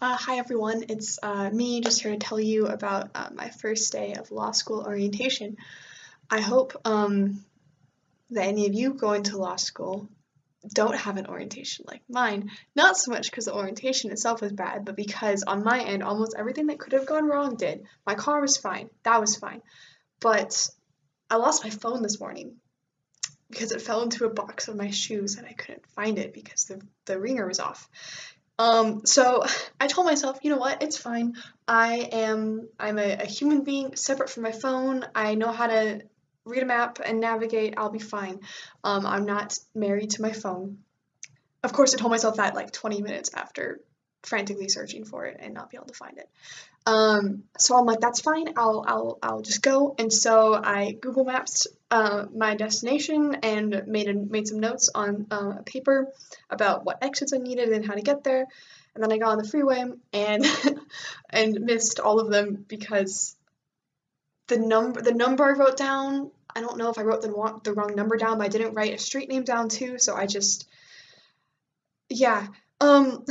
Hi everyone, it's me just here to tell you about my first day of law school orientation. I hope that any of you going to law school don't have an orientation like mine. Not so much because the orientation itself was bad, but because on my end, almost everything that could have gone wrong did. My car was fine, that was fine. But I lost my phone this morning because it fell into a box of my shoes and I couldn't find it because the ringer was off. So I told myself, you know what, it's fine. I'm a human being separate from my phone. I know how to read a map and navigate. I'll be fine. I'm not married to my phone. Of course, I told myself that like 20 minutes after frantically searching for it and not be able to find it. So I'm like, that's fine. I'll just go. And so I Google Maps my destination and made some notes on a paper about what exits I needed and how to get there. And then I got on the freeway and and missed all of them because the number I wrote down. I don't know if I wrote the wrong number down, but I didn't write a street name down too. So I just yeah. Um,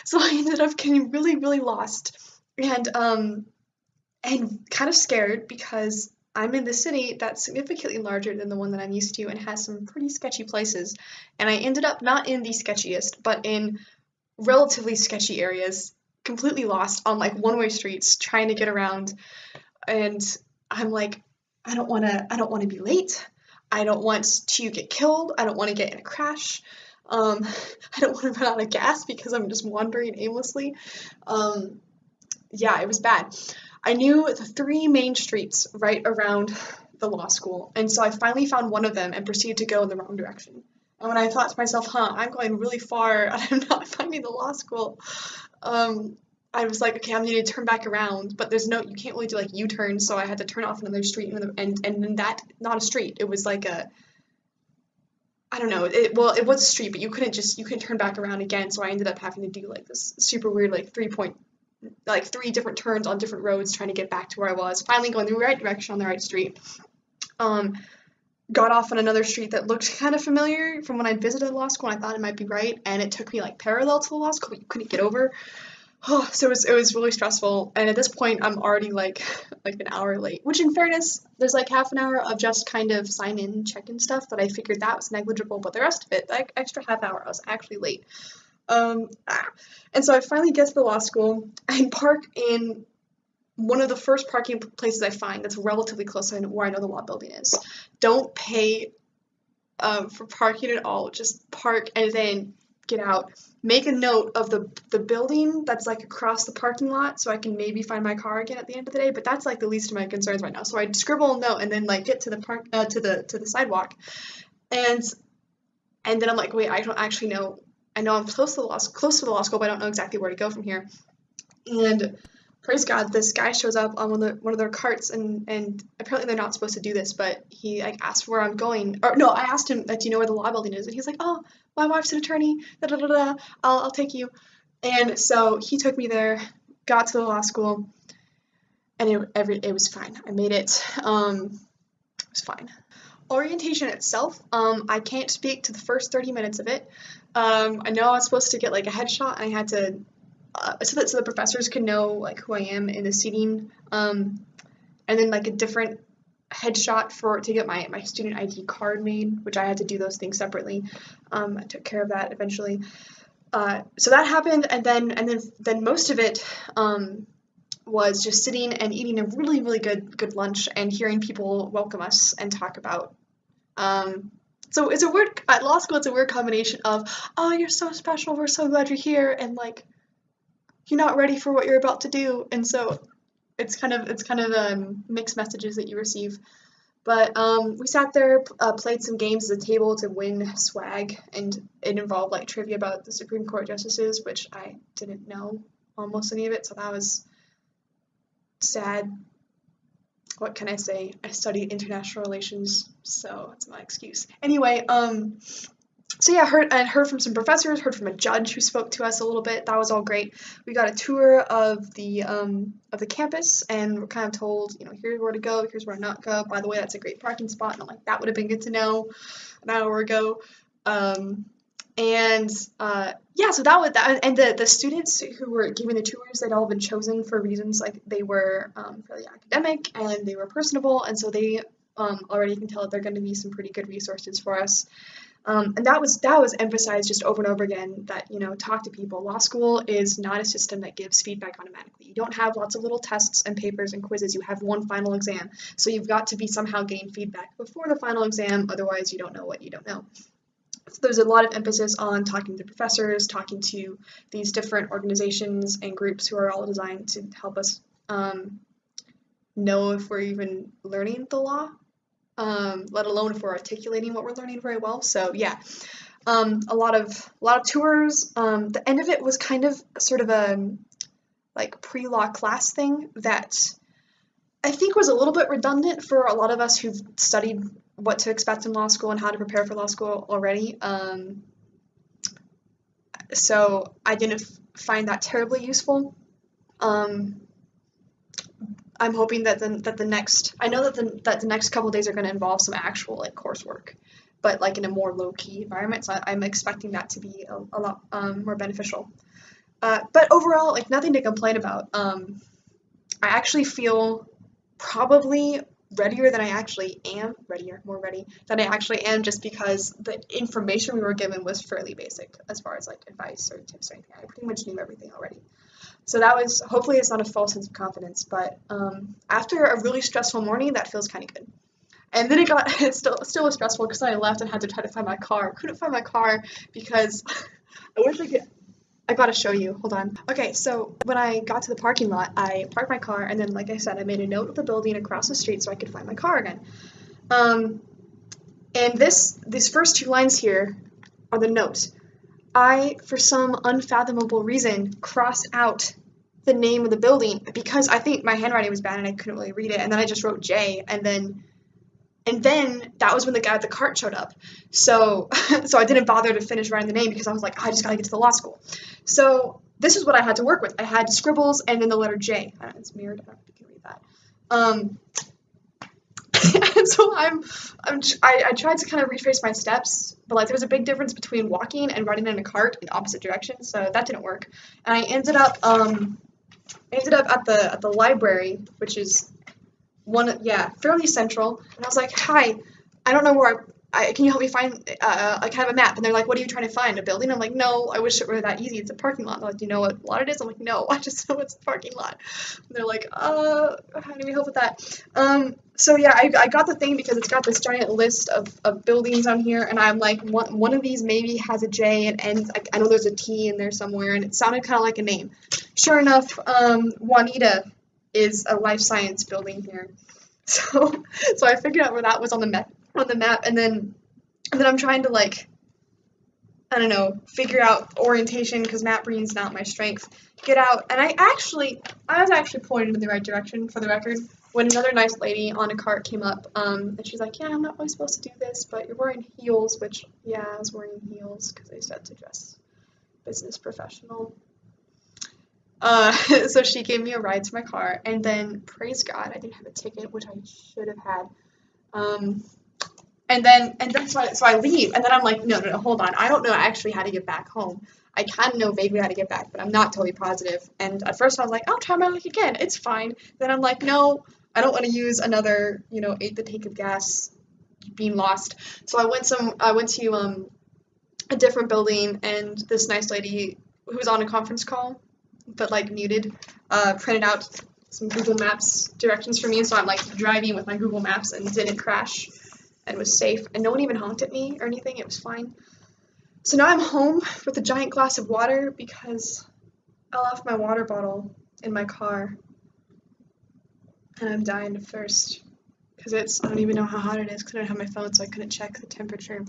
so I ended up getting really lost and kind of scared because I'm in the city that's significantly larger than the one that I'm used to and has some pretty sketchy places. And I ended up not in the sketchiest, but in relatively sketchy areas, completely lost on like one-way streets trying to get around. And I'm like, I don't want to be late. I don't want to get killed. I don't want to get in a crash. Um, I don't want to run out of gas because I'm just wandering aimlessly. Um, yeah, it was bad. I knew the three main streets right around the law school, and so I finally found one of them and proceeded to go in the wrong direction. And when I thought to myself, I'm going really far and I'm not finding the law school, um, I was like, okay, I'm gonna need to turn back around, but you can't really do like U-turns, so I had to turn off another street and then that, not a street, it was like I don't know, it was a street, but you couldn't turn back around again, so I ended up having to do like this super weird like three different turns on different roads trying to get back to where I was. Finally going the right direction on the right street. Um, got off on another street that looked kind of familiar from when I visited law school. And I thought it might be right, and it took me like parallel to the law school, but you couldn't get over. Oh, so it was really stressful. And at this point, I'm already like an hour late. Which, in fairness, there's like half an hour of just kind of sign in, check in stuff that I figured that was negligible. But the rest of it, that extra half hour, I was actually late. Um, ah. And so I finally get to the law school and park in one of the first parking places I find that's relatively close to where I know the law building is. Don't pay for parking at all. Just park and then get out. Make a note of the building that's like across the parking lot so I can maybe find my car again at the end of the day. But that's like the least of my concerns right now. So I scribble a note and then like get to the park to the sidewalk and and then I'm like, wait, I don't actually know. I know I'm close to the law school, but I don't know exactly where to go from here. And praise God, this guy shows up on one of their carts, and apparently they're not supposed to do this, but he like asked where I'm going, or no, I asked him, do you know where the law building is? And he's like, oh, my wife's an attorney, da da da da, I'll take you. And so he took me there, got to the law school, and it was fine. I made it. It was fine. Orientation itself, I can't speak to the first 30 minutes of it. I know I was supposed to get like a headshot, and I had to so the professors could know like who I am in the seating, and then like a different headshot for to get my student ID card made, which I had to do those things separately. I took care of that eventually. So that happened, and then most of it was just sitting and eating a really good lunch and hearing people welcome us and talk about. Um, so it's a weird at law school. It's a weird combination of, oh, you're so special, we're so glad you're here, and like you're not ready for what you're about to do, and so it's kind of mixed messages that you receive. But we sat there, played some games at the table to win swag, and it involved like trivia about the Supreme Court justices, which I didn't know almost any of it, so that was sad. What can I say? I studied international relations, so that's my excuse. Anyway, so yeah, heard from some professors, heard from a judge who spoke to us a little bit. That was all great. We got a tour of the campus, and we're kind of told, here's where to go, here's where to not go. By the way, that's a great parking spot. And I'm like, that would have been good to know an hour ago. Um, And yeah, so that was that. And the students who were giving the tours, they'd all been chosen for reasons like they were fairly academic and they were personable, and so they already can tell that they're going to be some pretty good resources for us. And that was emphasized just over and over again that, talk to people. Law school is not a system that gives feedback automatically. You don't have lots of little tests and papers and quizzes. You have one final exam. So you've got to be somehow getting feedback before the final exam. Otherwise, you don't know what you don't know. So there's a lot of emphasis on talking to professors, talking to these different organizations and groups who are all designed to help us know if we're even learning the law, let alone if we're articulating what we're learning very well. So yeah, a lot of tours. The end of it was kind of sort of a like pre-law class thing that I think was a little bit redundant for a lot of us who've studied what to expect in law school and how to prepare for law school already. So I didn't find that terribly useful. I'm hoping that the next, I know that the next couple of days are going to involve some actual like coursework, but like in a more low key environment. So I'm expecting that to be a lot more beneficial. But overall, like nothing to complain about. I actually feel probably more ready than I actually am, just because the information we were given was fairly basic as far as like advice or tips or anything. I pretty much knew everything already. So that was, hopefully it's not a false sense of confidence, but after a really stressful morning, that feels kind of good. And then it still was stressful because I left and had to try to find my car. Couldn't find my car because I wish I could. I gotta show you. Hold on. Okay, so when I got to the parking lot, I parked my car, and then, like I said, I made a note of the building across the street so I could find my car again. And these first two lines here are the notes. I, for some unfathomable reason, crossed out the name of the building because I think my handwriting was bad and I couldn't really read it. And then I just wrote J, and then that was when the guy at the cart showed up. So I didn't bother to finish writing the name because I was like, I just gotta get to the law school. So this is what I had to work with. I had scribbles and then the letter J. It's mirrored. I don't know if you can read that. And so I tried to kind of retrace my steps, but like there was a big difference between walking and running in a cart in opposite directions, so that didn't work. And I ended up at the library, which is fairly central. And I was like, hi, I don't know where can you help me find like kind of a map? And they're like, what are you trying to find? A building? I'm like, no, I wish it were that easy. It's a parking lot. They're like, do you know what lot it is? I'm like, no, I just know it's a parking lot. And they're like, how do we help with that? So yeah, I got the thing because it's got this giant list of buildings on here, and I'm like, one of these maybe has a J and ends, I know there's a T in there somewhere, and it sounded kind of like a name. Sure enough, Juanita is a life science building here. So I figured out where that was on the map, and then I'm trying to, like, I don't know, figure out orientation because map reading's not my strength. Get out, and I was actually pointed in the right direction, for the record, when another nice lady on a cart came up, and she's like, yeah, I'm not really supposed to do this, but you're wearing heels, which, yeah, I was wearing heels because they said to dress business professional. So she gave me a ride to my car, and then, praise God, I didn't have a ticket, which I should have had. And then so I leave, and then I'm like, no, hold on, I don't know actually how to get back home. I kind of know vaguely how to get back, but I'm not totally positive. And at first I was like, I'll try my luck again, it's fine. Then I'm like, no, I don't want to use another, 8th tank of gas being lost. So I went to a different building, and this nice lady who was on a conference call, but like muted, printed out some Google Maps directions for me. So I'm like driving with my Google Maps and didn't crash and was safe, and no one even honked at me or anything. It was fine. So now I'm home with a giant glass of water because I left my water bottle in my car, and I'm dying of thirst because I don't even know how hot it is because I don't have my phone, so I couldn't check the temperature.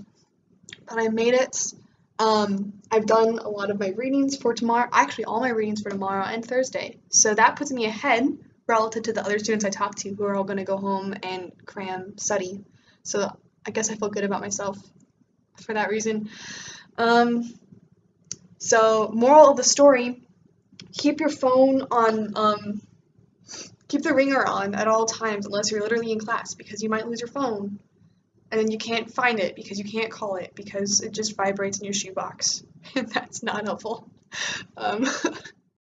But I made it. I've done a lot of my readings for tomorrow, actually all my readings for tomorrow and Thursday. So that puts me ahead relative to the other students I talked to who are all going to go home and cram study. So I guess I feel good about myself for that reason. So moral of the story, keep your phone on, keep the ringer on at all times unless you're literally in class because you might lose your phone. and then you can't find it because you can't call it because it just vibrates in your shoebox, and that's not helpful. Um,